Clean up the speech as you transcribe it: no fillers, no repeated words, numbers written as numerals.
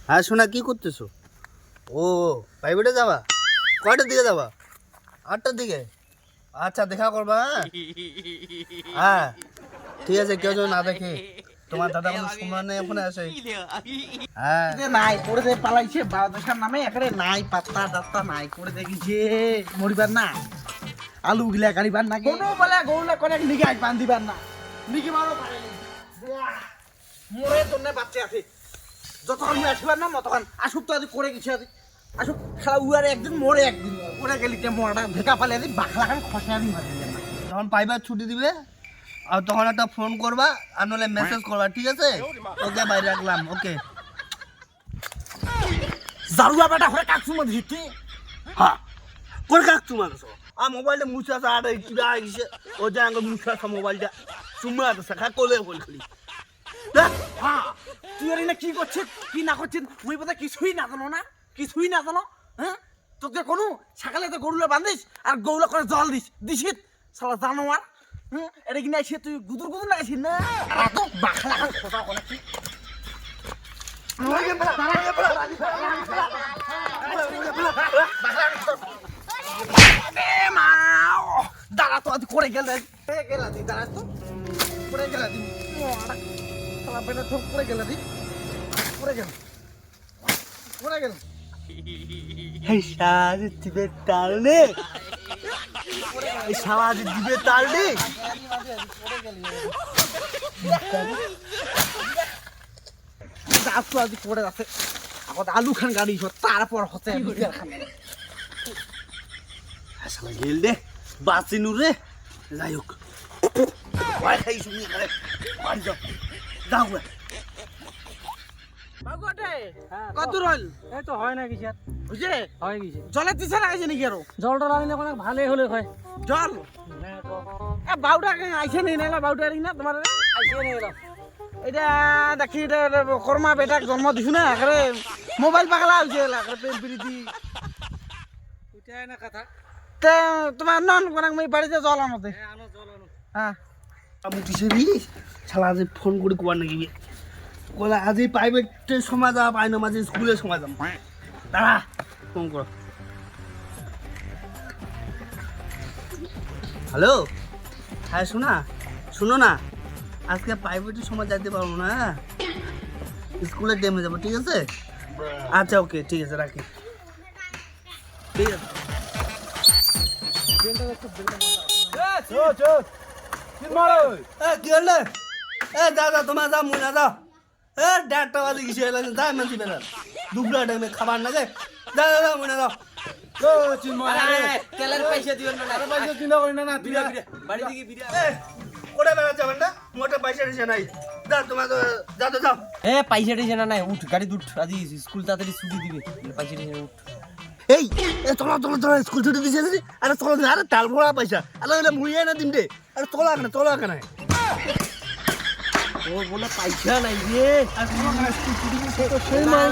হ্যাঁ শোনা, কি করতেছো? ও প্রাইভেটে যাবা? কয়টার দিকে যাবা? 8টার দিকে? আচ্ছা, দেখা করবা। হ্যাঁ ঠিক আছে, কেউ যেন না দেখে। তোমার দাদা কোনো সময় নেই ওখানে আসে। হ্যাঁ নাই করে দে পালাইছে বাদশার নামে একেবারে নাই পাত্তা দাত্তা নাই করে দেখিছে মরিবার না আলু গিলা কাড়িবার না কোনো বলে গৌলা করে লিগে আজ বান্ধিবার না লিগে মারো পারে মরে তোর বাচ্চা আছে যতক্ষণ আসবার না মতক্ষণ আসুক তো আজ করে গেছে আজ আসুক খালা উয়ারে একদিন মরে একদিন করে গেলি মরাটা ভেকা পালে আজ বাখলা খান খসা দিন মারি যখন পাইবার ছুটি দিবে আর তখন একটা ফোন করবা আর নাহলে মেসেজ করবা, ঠিক আছে? ওকে বাইরে রাখলাম, ওকে। জারুয়া বেটা হরে কাকসু মধ্যে দিতে হ্যাঁ করে কাকছু মানুষ আর মোবাইলটা মুছে আসা আর কিবা গেছে ও যে আগে মুছে আসা মোবাইলটা চুমা আছে খা কোলে বল খালি। হ্যাঁ তুই আর না কি করছিস কি না করছিস মুই বোধহয় কিছুই না জানো না কিছুই না জানো হ্যাঁ তোকে কোনো সকালে তো গরুলা বান্ধিস আর গৌলা করে জল দিছিস শালা জানোয়ার হ্যাঁ এটা কি না এসে তুই গুদুর গুদুর লাগাইছিস না আর তো বাখলা খান খোসা করে কি দাঁড়া তো আজ করে গেল দাঁড়া তো করে গেল শালা বেটা ঠোক করে গেল করে গেল করে গেল এই সাজ দিবে তালনে এই সাজ দিবে তালনে তো আজ করে আছে এখন আলু খান গাড়ি তারপর হচ্ছে আসলে গেল দে বাসিনুর রে যাই হোক ভাই খাই শুনি করে বাড়ি যাও যাও গে বাগুয়াটে কত রইল এই তো হয় না কিছু আর বুঝে হয় কিছু জলে দিছে না গেছে নাকি আরো জলটা লাগলে অনেক ভালোই হলে হয় জল না তো এ বাউটা আইছে নেই না বাউটা না তোমার আইসিয়ে নিয়ে গেলাম এটা দেখি এটা কর্মা বেটাক জন্ম দিছু না আরে মোবাইল পাগলা হইছে আরে প্রেম প্রীতি ওইটাই না কথা তে তোমার নন কোন মই বাড়িতে জল আনতে আনো জল আনো হ্যাঁ আমি কিসেবি শালা আজ ফোন করে কোয়ার নাকি বলে আজ প্রাইভেটের সময় যাওয়া পাই না, মাঝে স্কুলের সময় যাবো। দাঁড়া ফোন করো। হ্যালো হ্যাঁ শুনো না আজকে প্রাইভেটের সময় যাইতে পারবো না, স্কুলের টাইমে যাবো, ঠিক আছে? আচ্ছা ওকে ঠিক আছে, রাখি। ঠিক আছে কি হলে যা তোমার যা মুনা যাও 1:30 বাজে গেছে যাই মানছি বেলা দুপুরের টাইমে খাবার না যায় যা মুনা যাও তেলের পয়সা দিবেন না আরে পয়সা চিন্তা করি না বিরা বাড়ি থেকে বিরা ওটা বেলা যাবেন না মোটা পয়সা দিছে নাই যা তোমার যাও এ পয়সা টিসা না নাই উঠ গাড়ি উঠ আজ স্কুল তাড়াতাড়ি ছুটি দিবে পয়সা টিসা উঠ এই তোলা স্কুল ছুটি দিছে আরে তোলা আরে তাল ভরা পয়সা আরে মুড়িয়ে না দিন রে আরে তোলা কেন ও বলে পয়সা নাই রে আর স্কুল ছুটি দিছে তো সেই মাল